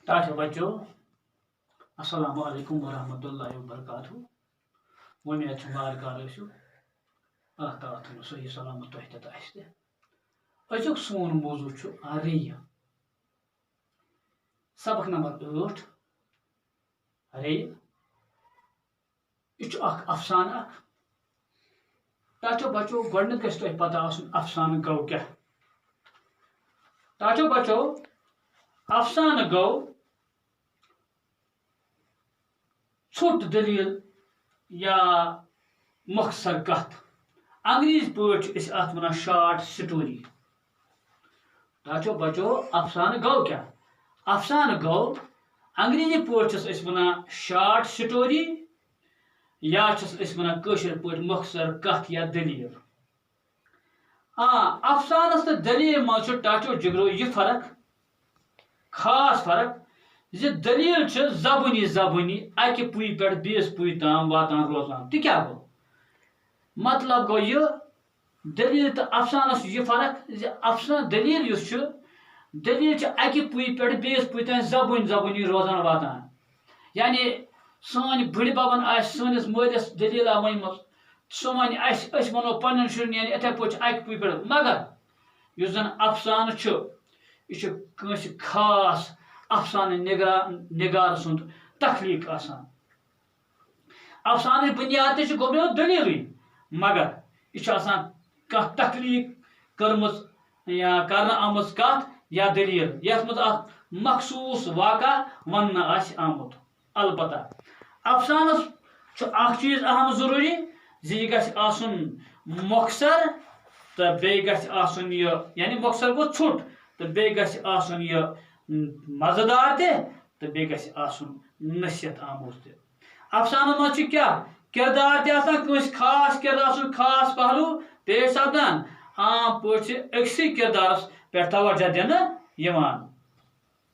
ٹاٹا بچو السلام علیکم ورحمۃ اللہ وبرکاتہ ومید بار کار ٲسِو اللہ تعالیٰ تھٲیِو صحیح سلامت تۄہہِ تہِ تہٕ اَسہِ تہِ أزیُک سون موضوٗع چھُ ریٚیہِ سبق نمبر 8 ریٚیہِ یہِ چھُ اکھ افسانہٕ اکھ ٹاٹو بچو گۄڈنیٚتھ گژھِ تۄہہِ پتہ آسُن افسانہٕ گوٚو کیٛاہ ٹاٹو بچو افسانہٕ گوٚو ژھوٚٹ دٔلیٖل یا مۄخصر کتھ انگریزی پٲٹھۍ چھِ أسۍ اتھ وَنان شارٹ سٹوری ٹاٹو بچو افسانہٕ گوٚو کیٛاہ افسانہٕ گوٚو انگریزی پٲٹھۍ چھِس أسۍ وَنان شارٹ سٹوری یا چھِس أسۍ وَنان کٲشِر پٲٹھۍ مۄخصر کتھ یا دٔلیٖل افسانس تہٕ دٔلیٖل منٛز چھُ ٹاٹو جگرو یہِ فرق خاص فرق زِ دٔلیٖل چھِ زبٲنی زبٲنی اکہِ پُیہِ پٮ۪ٹھ بیٚیِس پُیہِ تام واتان روزان تہِ کیٛاہ گوٚو مطلب گوٚو یہِ دٔلیٖل تہٕ افسانس چھُ یہِ فرق زِ دٔلیٖل یُس چھُ دٔلیٖل چھِ اکہِ پُیہِ پٮ۪ٹھ بیٚیِس پُیہِ تام زبٲنی زبٲنی روزان واتان یعنی سٲنۍ بٕڈِ ببن آسہِ سٲنِس مٲلِس دٔلیٖلا ؤنمٕژ سُہ وَنہِ اَسہِ أسۍ وَنو پنٛنٮ۪ن شُرٮ۪ن یعنی یِتھَے پٲٹھۍ چھِ اکہِ پُیہِ پٮ۪ٹھ مگر یُس زن افسانہٕ چھُ یہِ چھُ کٲنٛسہِ خاص افسانہٕ نِگار سُنٛد تخلیٖق آسان افسانٕچ بُنیاد تہِ چھِ گوٚمُت دٔلیٖلٕے مگر یہِ چھُ آسان کانٛہہ تخلیٖق کٔرمٕژ یا کرنہٕ آمٕژ کتھ یا دٔلیٖل یتھ منٛز اکھ مخصوٗص واقعہ وننہٕ آسہِ آمُت البتہ افسانس چھُ اکھ چیٖز اہم ضروٗری زِ یہِ گژھِ آسُن مۄخصر تہٕ بیٚیہِ گژھِ آسُن یہِ یعنی مۄخصر گوٚو ژھوٚٹ تہٕ بیٚیہِ گژھِ آسُن یہِ مزٕدار تہِ تہٕ بیٚیہِ گژھِ آسُن نصیحت آمُت تہِ افسانن منٛز چھِ کیٛاہ کردار تہِ آسان کٲنٛسہِ خاص کردار سُنٛد خاص پہلوٗ پیش سپدان عام پٲٹھۍ چھِ أکسٕے کردارس پٮ۪ٹھ توجہ دِنہٕ یِوان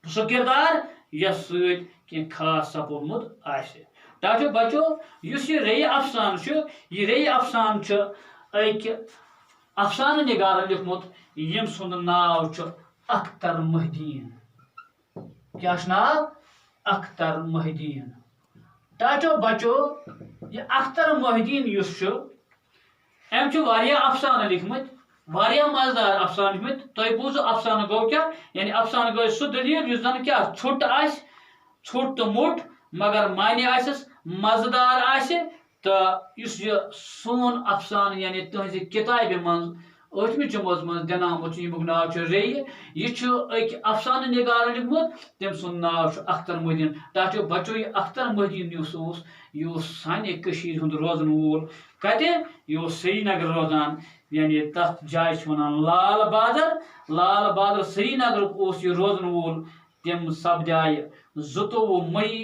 سُہ کردار یس سۭتۍ کینٛہہ خاص سپودمُت آسہِ ٹاٹو بچو یُس یہِ ریٚیہِ افسانہٕ چھُ یہِ ریٚیہِ افسانہٕ چھُ أکۍ افسانہٕ نِگارن لیوٗکھمُت ییٚمۍ سُنٛد ناو چھُ اختر محدیٖن کیٛاہ چھُ ناو اختر محدیٖن ٹاٹو بچو یہِ اختر محدیٖن یُس چھُ أمۍ چھُ واریاہ افسانہٕ لیکھمٕتۍ واریاہ مزٕدار افسانہٕ لیکھمٕتۍ تۄہہِ بوٗزوٕ افسانہٕ گوٚو کیٛاہ یعنی افسانہٕ گوٚو سُہ دٔلیٖل یُس زن کیٛاہ ژھوٚٹ آسہِ ژھوٚٹ تہٕ موٚٹ مگر معنے آسٮ۪س مزٕدار آسہِ تہٕ یُس یہِ سون افسانہٕ یعنی تُہنٛزِ کِتابہِ منٛز 8مہِ جُمٲژ منٛز دِنہٕ آمُت چھُ ییٚمیُک ناو چھُ ریٚیہِ یہِ چھُ أکۍ افسانہٕ نِگارن لیوٗکھمُت تٔمۍ سُنٛد ناو چھُ اختر محدیٖن ٹاٹو بچو یہِ اختر محدیٖن یُس اوس یہِ اوس سانہِ کٔشیٖرِ ہُنٛد روزن وول کتہِ یہِ اوس سرینگر روزان یعنی تتھ جایہِ چھِ وَنان لال بادر سرینگرُک اوس یہِ روزن وول تِم سپدایہِ 22 مئی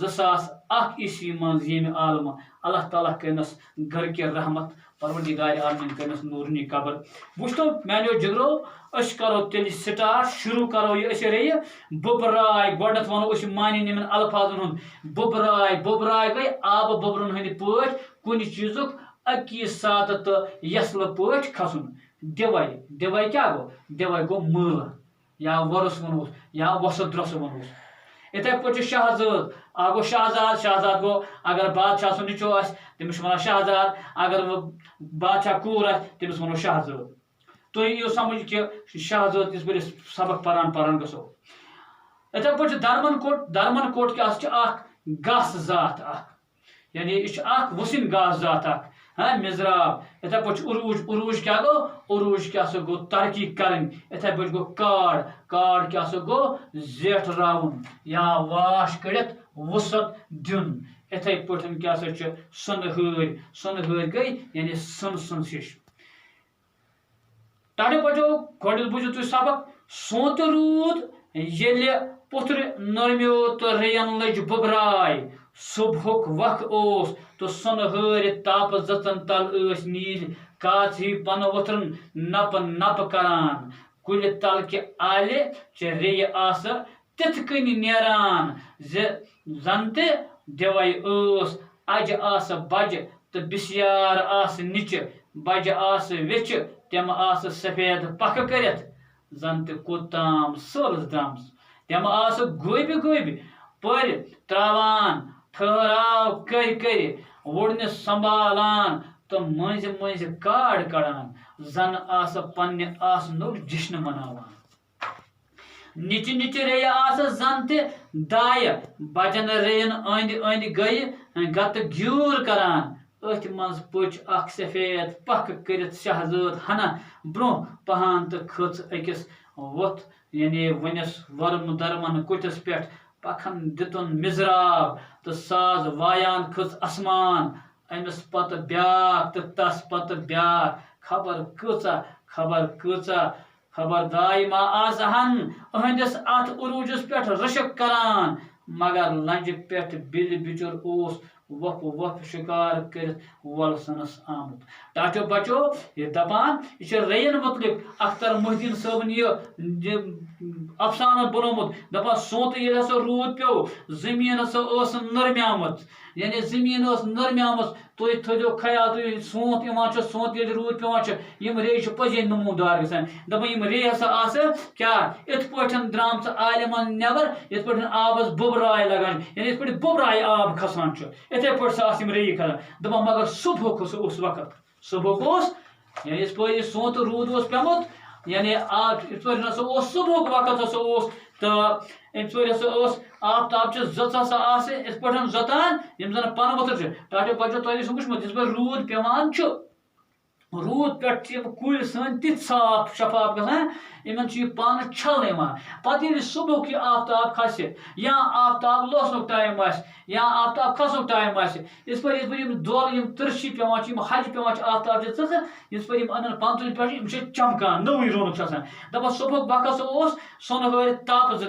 2001 عیسوی منٛز ییٚمہِ عالمہٕ اللہ تعالیٰ کٔرنَس گرکہِ رحمت پروردگارِ عالمیٖن کٔرنَس نوٗرنی قبر وٕچھتو میانیو جگرو أسۍ کرو تیٚلہِ سٹارٹ شروٗع کرو یہِ أسۍ ریٚیہِ بُبراے گۄڈنیٚتھ وَنو أسۍ معنی یِمن الفاظن ہُنٛد بُبراے گٔے آبہٕ بُبرن ہٕنٛدۍ پٲٹھۍ کُنہِ چیٖزُک اکی ساتہٕ تہٕ یسلہٕ پٲٹھۍ کھسُن دِوے کیٛاہ گوٚو دِوے گوٚو مٲلہٕ یا وۄرُس وَنوس یا وۄسہٕ درۄسہٕ وَنوس یِتھے پٲٹھۍ چھُ شہزٲد اکھ گوٚو شہزاد گوٚو اگر بادشاہ سُنٛد نیٚچوٗ آسہِ تٔمِس چھِ وَنان شہزاد اگر بادشاہ کوٗر آسہِ تٔمِس وَنو شہزٲد تُہۍ یِیو سمجھ کہِ شہزٲد کِس پٲٹھۍ أسۍ سبق پران گژھو یِتھے پٲٹھۍ چھُ درمن کوٹ کیٛاہ چھُ اکھ گاسہٕ ذات اکھ یعنی یہِ چھُ اکھ وُسِنۍ گاسہٕ ذات اکھ مِزراب یِتھے پٲٹھۍ چھُ عروٗج کیٛاہ گوٚو عروٗج کیٛاہ سا گوٚو ترقی کرٕنۍ یِتھے پٲٹھۍ گوٚو کاڈ کیٛاہ سا گوٚو زیٹھراوُن یا واش کٔڑِتھ وُسعت دیُن یِتھے پٲٹھۍ کیٛاہ سا چھُ سۄنہٕ ہٲرۍ گٔے یعنی سٕنٛز ہِش ٹاٹو بچو گۄڈٕ بوٗزِو تُہۍ سبق سونتہٕ روٗد ییٚلہِ پُتھرِ نرمیو تہٕ ریٚین لٔج بُبراے صبحُک وق اوس تہٕ سۄنہٕ ہٲرۍ تاپہٕ زٕژن تل ٲسۍ نیٖلۍ کاژ ہی پنہٕ ؤتھرن نپہٕ کران کُلہِ تل کہِ آلہِ چہِ ریٚیہِ آسہٕ تِتھ کٔنۍ نیران زن تہِ دِوے ٲس اجہِ آسہٕ بجہِ تہٕ بِسیار آسہٕ نِچہِ بجہِ آسہٕ ویچھِ تِم آسہٕ سفید پکھٕ کٔرِتھ زن تہِ کوٚت تام سٲلس درٛامژٕ تم گوبہِ پر تراوان ٹھہراو کر وُڑنہِ سنبھالان تو مٔنٛزۍ کاڑ کڑان زن پننہِ آسنُک جشن مناوان نِچہِ ریٚیہِ زن تہِ دایہِ بجن ریٚین أنٛدۍ گٔیہِ گتہٕ گیوٗر کران أتھۍ منٛز پٔچ اکھ سفید پکھ کٔرِتھ شہزٲد ہنا برونٛہہ پہن تہٕ کھٔژ أکِس وۄتھ ؤنِس ورمہٕ درمن کُٹھِس پٮ۪ٹھ پکھن دِتُن مِزراب تہٕ ساز وایان کھٔژ اسمان أمِس پتہٕ بیٛاکھ تہٕ تس پتہٕ بیٛاکھ خبر داے ما آسہن أہنٛدِس اتھ عروٗجس پٮ۪ٹھ رشک کران مگر لنجہِ پٮ۪ٹھ بِلہِ بِچُر اوس وۄپھ شِکار کٔرِتھ وولسنس آمُت ٹاٹو بچو یہ دپان یہ چھُ ریٚین متعلق اختر محی الدین صٲبن یہ افسانہ بنومُت دپان سونتہٕ ییٚلہِ ہسا روٗد پیوٚو زٔمیٖن ہسا ٲس نرمیمٕژ زٔمیٖن ٲس نرمیمٕژ تُہۍ تھٲیزیو خیال تُہۍ سونت یِوان چھُ سونت ییٚلہِ روٗد پیوان چھُ یِم ریٚیہِ چھِ پٔزی نموٗدار گژھان دپان یِم ریٚیہِ ہسا آسہٕ کیٛاہ یِتھ پٲٹھۍ درٛامژٕ آلہِ منٛز نٮ۪بر یِتھ پٲٹھۍ آبس بُبراے لگان یِتھ پٲٹھۍ بُبراے آب کھسان چھُ یِتھے پٲٹھۍ سا آسہٕ یِم ریٚیہِ کھسان دپان مگر صبحُک اوس وقت صبحُک اوس یِتھ پٲٹھۍ یہِ سونتہٕ روٗد اوس پیوٚمُت یِتھ پٲٹھۍ ہسا اوس صبحُک وقت ہسا اوس تہٕ اَمہِ پٲٹھۍ ہسا اوس آفتابچہِ زٕژ ہسا آسہٕ یِتھ پٲٹھۍ زۄتان یِم زن پنہٕ ؤتھٕر چھِ ٹاٹو بچو تۄہہِ اوسوٕ وٕچھمُت یِتھ پٲٹھۍ روٗد پیوان چھُ روٗد پٮ۪ٹھ چھِ یِم کُلۍ سٲنۍ تِتھ صاف شفاف گژھان یِمن چھُ یہِ پانہٕ چھلنہٕ یِوان پتہٕ ییٚلہِ صبحُک یہِ آفتاب کھسہِ یا آفتاب لوسنُک ٹایم آسہِ یا آفتاب کھسنُک ٹایم آسہِ یِتھ پٲٹھۍ یِم دۄل یِم تٕرشی پیوان چھِ یِم ہجہِ پیوان چھِ آفتابچہِ ژٕژٕ یِتھ پٲٹھۍ یِم انن پنتُلہِ پٮ۪ٹھ یِم چھِ چمکان نوٕے رونق چھُ آسان دپان صبحُک وقت سُہ اوس سۄنہٕ ہٲرِ تاپہٕ زٕ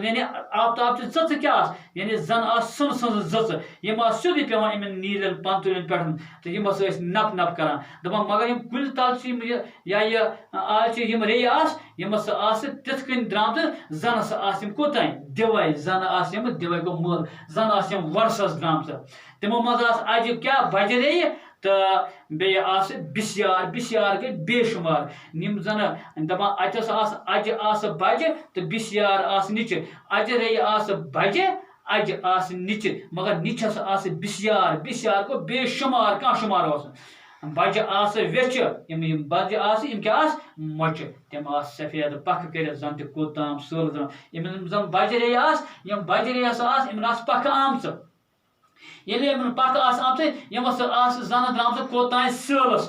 آفتابچہِ ژٕژٕ کیٛاہ آسہٕ زن آسہٕ سٕنہٕ سٕنٛزٕ زٕژٕ یِم آسہٕ سیوٚدُے پیوان یِمن نیٖلٮ۪ن پنتُلٮ۪ن پٮ۪ٹھ تہٕ یِم ہسا ٲسۍ نپ کران دپان مگر یِم کُلہِ تل چھِ یِم یہِ آلچہِ یِم ریٚیہِ آسہٕ یِم ہسا آسہٕ تِتھ کٔنۍ درٛامژٕ زن ہسا آسہٕ یِم کوٚتانۍ دِوے زن آسہٕ یِم دِوے گوٚو مٲل زن آسہٕ یِم ورسس درٛامژٕ تِمو منٛز آسہٕ اجہِ کیٛاہ بجہِ ریٚیہِ تہٕ بیٚیہِ آسہٕ بِسیار گٔے بے شُمار یِم زن دپان اتہِ ہسا آسہٕ اجہِ آسہٕ بجہِ تہٕ بِسیار آسہٕ نِچہِ اجہِ ریٚیہِ آسہٕ بجہِ اجہِ آسہٕ نِچہِ مگر نِچہِ ہسا آسہٕ بِسیار گوٚو بے شُمار کانٛہہ شُمار اوس نہٕ بجہِ آسہٕ ویچھِ یِم بجہِ آسہٕ یِم کیٛاہ آسہٕ مۄچہِ تِم آسہٕ سفید پکھٕ کٔرِتھ زن تہِ کوٚتام سٲل درٛام یِم زن بجہِ ریٚیہِ آسہٕ یِم بجہِ ریٚیہِ ہسا آسہٕ یِمن آسہٕ پکھٕ آمژٕ ییٚلہِ یِمن پکھٕ آسہٕ آمژٕ یِم ہسا آسہٕ زنہٕ درٛامژٕ کوٚتانۍ سٲلس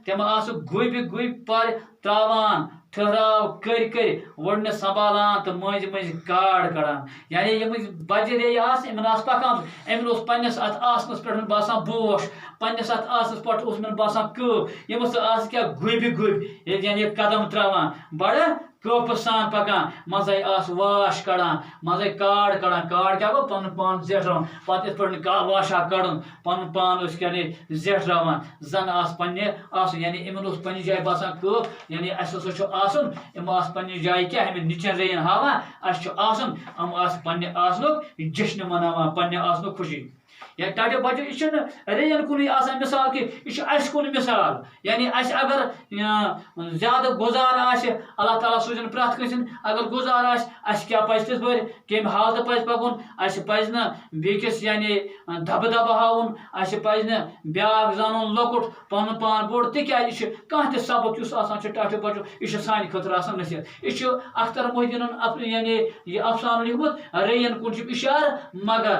تِم آسہٕ گوبہِ پر تراوان ٹھہراو کر وُڑنہِ سنبھالان تہٕ مٔنٛزۍ کاڑ کڑان یِم بجہِ ریٚیہِ آسہٕ یِمن آسہٕ پکھ آمژٕ یِمن اوس پننِس اتھ آسنس پٮ۪ٹھ باسان بوش پننِس اتھ آسنس پٮ۪ٹھ اوس یِمن باسان کٲو یِم ہسا آسہٕ کیٛاہ گوبہِ قدم تراوان بڑٕ کٲپہٕ سان پکان منٛزے آسہٕ واش کڑان منٛزے کاڑ کڑان کاڑ کیٛاہ گوٚو پنُن پان زیٹھراوان پتہٕ یِتھ پٲٹھۍ واشا کڑُن پنُن پان ٲسۍ زیٹھراوان زن آسہٕ پننہِ آسُن یِمن اوس پننہِ جایہِ باسان کٲپ اسہِ ہسا چھُ آسُن یِم آسہٕ پننہِ جایہِ کیٛاہ یِمن نِچن ریٚین ہاوان اسہِ چھُ آسُن یِم آسہٕ پننہِ آسنُک جشن مناوان پننہِ آسنُک خوشی ٹاٹو بچو یہ چھُنہٕ ریٚین کُنُے آسان مثال کینٛہہ یہِ چھُ اسہِ کُن مثال اسہِ اگر زیادٕ گُزار آسہِ اللہ تعالیٰ سوٗزِن پرٛٮ۪تھ کٲنٛسہِ اگر گُزار آسہِ اسہِ کیٛاہ پزِ تِتھ پٲٹھۍ کمہِ حالتہٕ پزِ پکُن اسہِ پزِ نہٕ بیٚکِس دبہٕ ہاوُن اسہِ پزِ نہٕ بیٛاکھ زانُن لۄکُٹ پنُن پان بوٚڑ تِکیٛازِ یہِ چھُ کانٛہہ تہِ سبق یُس آسان چھُ ٹاٹو بچو یہِ چھُ سانہِ خٲطرٕ آسان نصیحت یہِ چھُ اختر محی الدیٖنن یہِ افسانہٕ لیوٗکھمُت ریٚین کُن چھُ اِشارٕ مگر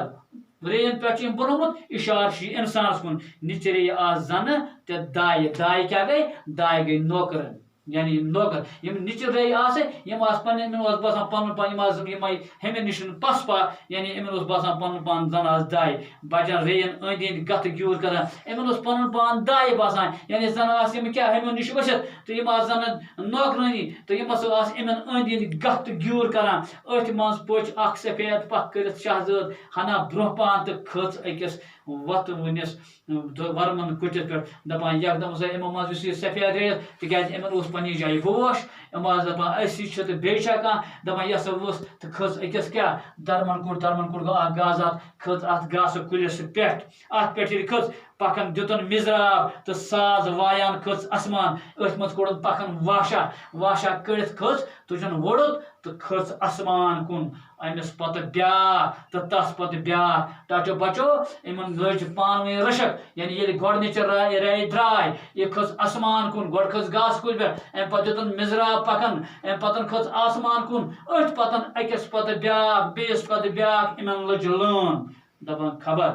ریٚین پٮ۪ٹھ چھُ أمۍ بنومُت اِشارٕ چھُ یہِ اِنسانس کُن نِچہِ ریٚیہِ آسہٕ زنہٕ تہٕ دایہِ کیٛاہ گٔے دایہِ گٔے نوکرن نوکر یِم نِچہِ ریٚیہِ آسہٕ یِم آسہٕ یِمن اوس باسان پنُن پان یِم آسہٕ یِمے ہیٚمہِ نِش پسپا یِمن اوس باسان پنُن پان زن آسہٕ دایہِ بجن ریٚین أنٛدۍ أنٛدۍ گتھٕ گیوٗر کران یِمن اوس پنُن پان دایہِ باسان زن آسہٕ یِم کیٛاہ ہیٚمو نِش ؤسِتھ تہٕ یِم آسہٕ زن نوکرٲنی تہٕ یِم ہسا آسہٕ یِمن أنٛدۍ أنٛدۍ گتھٕ گیوٗر کران أتھۍ منٛز پٔچ اکھ سفید پکھ کٔرِتھ شہزٲد ہنا برونٛہہ پہن تہٕ کھٔژ أکِس وۄتھ ؤنِس ورمن کُٹھِس پٮ۪ٹھ دپان یکدم ہسا یِمو منٛز یُس یہِ سفید ریٚیہِ تِکیٛازِ یِمن اوس پننہِ جایہِ ہوش یِم آسہٕ دپان أسی چھِ تہٕ بیٚیہِ چھا کانٛہہ دپان یہِ ہسا ؤژھ تہٕ کھٔژ أکِس کیٛاہ درمن کُٹھ گوٚو اکھ گازات کھٔژ اتھ گاسہٕ کُلِس پٮ۪ٹھ اتھ پٮ۪ٹھ ییٚلہِ کھٔژ پکھن دِتُن مِزراب تہٕ ساز وایان کھٔژ اسمان أتھۍ منٛز کوٚڑُن پکھن واشا کٔڑِتھ کھٔژ تُجُن وُڑُت تو کھژ آسمان کن امس پتہ بیاکھ تو تس پتہ بیاکھ ٹاٹو بچو یمن لج پان ؤنۍ رشک یعنی ییٚلہِ گۄڈنِچ رے درٛاے یہِ کھٔژ آسمان کُن گۄڈٕ کھٔژ گاسہٕ کُلۍ پٮ۪ٹھ امہِ پتہٕ دیُتن مِزراب پکان امہِ پتہٕ کھٔژ آسمان کُن أتھۍ پتہٕ أکِس پتہٕ بیاکھ بیٚیِس پتہٕ بیاکھ یِمن لٔج لٲن دپان خبر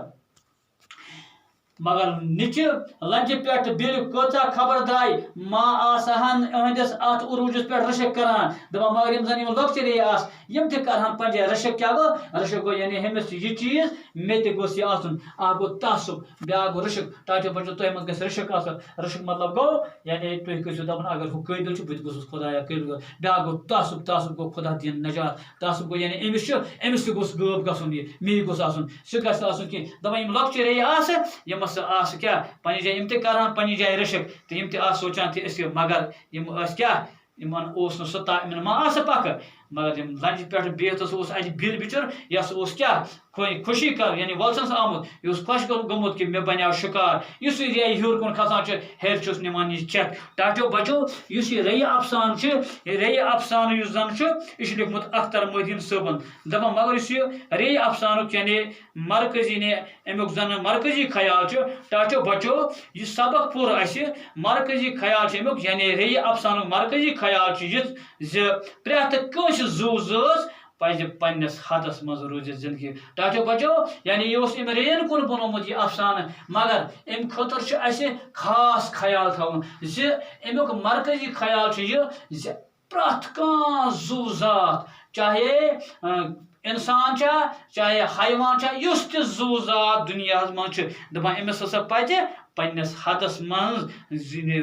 مگر نچہ لنجہ پٮ۪ٹھ بِلہِ کۭژاہ خبر درٛاے ما آسہن أہنٛدِس اتھ عروٗجس پٮ۪ٹھ رشک کران دپان مگر یِم زن یِم لۄکچہِ آسہٕ یِم تہِ کرہن پننہِ جایہِ رشک کیٛاہ گوٚو رشک گوٚو یعنی ہُمِس یہِ چیٖز مےٚ تہِ گوٚژھ یہِ آسُن اکھ گوٚو تعصب بیاکھ گوٚو رشک ٹاٹو بچو تۄہہِ منٛز گژھِ رشک آسُن رشک مطلب گوٚو یعنی تُہۍ گٔژھِو دپان اگر ہُہ قٲبِل چھُ بہٕ تہِ گوٚژھُس خۄدایا قٲبِل بیاکھ گوٚو تعصب تعصب گوٚو خۄدا دِیِن نجات تعصب گوٚو یعنی أمِس چھُ أمِس تہِ گوٚژھ غٲب گژھُن یہِ مے گوٚژھ آسُن سُہ گژھِ آسُن کینٛہہ دپان یِم لۄکچہِ ریٚیہِ آسہٕ یِمس آسہٕ کیٛاہ پننہِ جایہِ یِم تہِ کرہن پننہِ جایہِ رشک تہٕ یِم تہِ آسہٕ سونچان تہِ أسۍ مگر یِم ٲسۍ کیٛاہ یِمن اوس نہٕ سُہ یِمن ما آسہٕ پکہٕ مگر یِم لنجہِ پٮ۪ٹھ بِہِتھ اوس اتہِ بِل بِچُر یس اوس کیٛاہ خوشی کر یعنی وولسنس آمُت یہِ اوس خۄش گوٚمُت کہِ مےٚ بنیٛاو شِکار یُس یہِ ریٚیہِ ہیوٚر کُن کھسان چھُ ہیٚرِ چھُس نِوان یہِ چٮ۪تھ ٹاٹو بچو یُس یہِ ریٚیہِ افسانہٕ چھُ یہِ ریٚیہِ افسانہٕ یُس زن چھُ یہِ چھُ لیوٗکھمُت اختر محی الدیٖن صٲبن دپان مگر یُس یہِ ریٚیہِ افسانُک یعنی مرکزی نے امیُک زن مرکزی خیال چھُ ٹاٹو بچو یہِ سبق پوٚر اسہِ مرکزی خیال چھُ امیُک یعنی ریٚیہِ افسانُک مرکزی خیال چھُ یہِ زِ پرٛٮ۪تھ کٲنٛسہِ زُو زٲژ پزِ پننس حدس منٛز روٗزِتھ زندگی ٹاٹو بچو یعنی یہِ اوس أمۍ ریٚیَن کُن بنومُت یہِ افسانہٕ مگر امہِ خٲطرٕ چھُ اسہِ خاص خیال تھاوُن زِ امیُک مرکزی خیال چھُ یہِ زِ پرٛٮ۪تھ کانٛہہ زُو زات چاہے انسان چھا چاہے حیوان چھا یُس تہِ زُو زات دُنیاہس منٛز چھُ دپان أمِس ہسا پزِ پننس حدس منٛز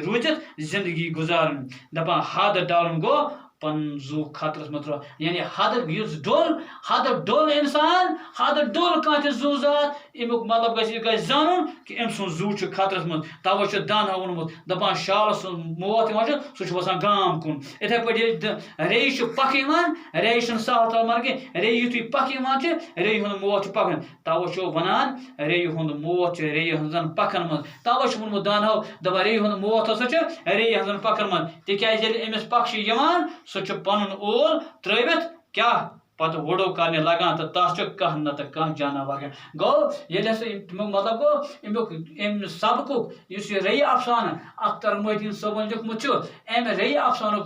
روٗزِتھ زندگی گُزارٕنۍ دپان حد ڈالُن گوٚو پنُن زُو خطرس منٛز ترٛاوُن یعنی حد یُس ڈوٚل انسان حد ڈوٚل کانٛہہ تہِ زُو زات امیُک مطلب یہِ گژھِ زانُن کہِ أمۍ سُنٛد زُو چھُ خطرس منٛز توے چھُ دانہو ووٚنمُت دپان شالہٕ سُنٛد موت یِوان چھُ سُہ چھُ وسان گام کُن یِتھے پٲٹھۍ ییٚلہِ ریٚیہِ چھُ پکھ یِوان ریٚیہِ چھُنہٕ سہل تل مر کینٛہہ ریٚیہِ یِتھُے پکھ یِوان چھِ ریٚیہِ ہُنٛد موت چھُ پکان توے چھُ ونان ریٚیہِ ہُنٛد موت چھُ ریٚیہِ ہٕنٛزن پکھن منٛز توے چھُ ووٚنمُت دانہو دپان ریٚیہِ ہُنٛد موت ہسا چھُ ریٚیہِ ہٕنٛزن پکھن منٛز تِکیازِ ییٚلہِ أمِس پکھ چھُ یِوان سُہ چھُ پنُن اول ترٲوِتھ کیٛاہ پتہٕ وُڈو کرنہِ لگان تہٕ تس چھُ کانٛہہ نتہٕ کانٛہہ جاناوار گوٚو ییٚلہِ ہسا امیُک مطلب گوٚو امیُک امہِ سبقُک یُس یہِ ریٚیہِ افسانہٕ اختر محی الدیٖن صٲبن لیوٗکھمُت چھُ امہِ ریٚیہِ افسانُک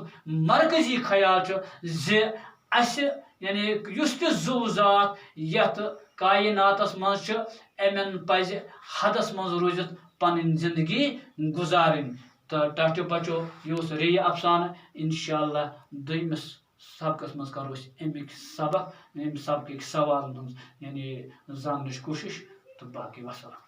مرکزی خیال چھُ زِ اسہِ یعنی یُس تہِ زُو زات یتھ کایناتس منٛز چھُ امٮ۪ن پزِ حدس منٛز روٗزِتھ پنٕنۍ زندگی گُزارٕنۍ تہٕ ٹاٹو بچو یہِ اوس ریٚیہِ افسانہٕ انشاءاللہ دوٚیمِس سبقس منٛز کرو أسۍ امِکۍ سبق امہِ سبقٕکۍ سوالن ہٕنٛز یعنی زاننٕچ کوٗشش تہٕ باقٕے وسلام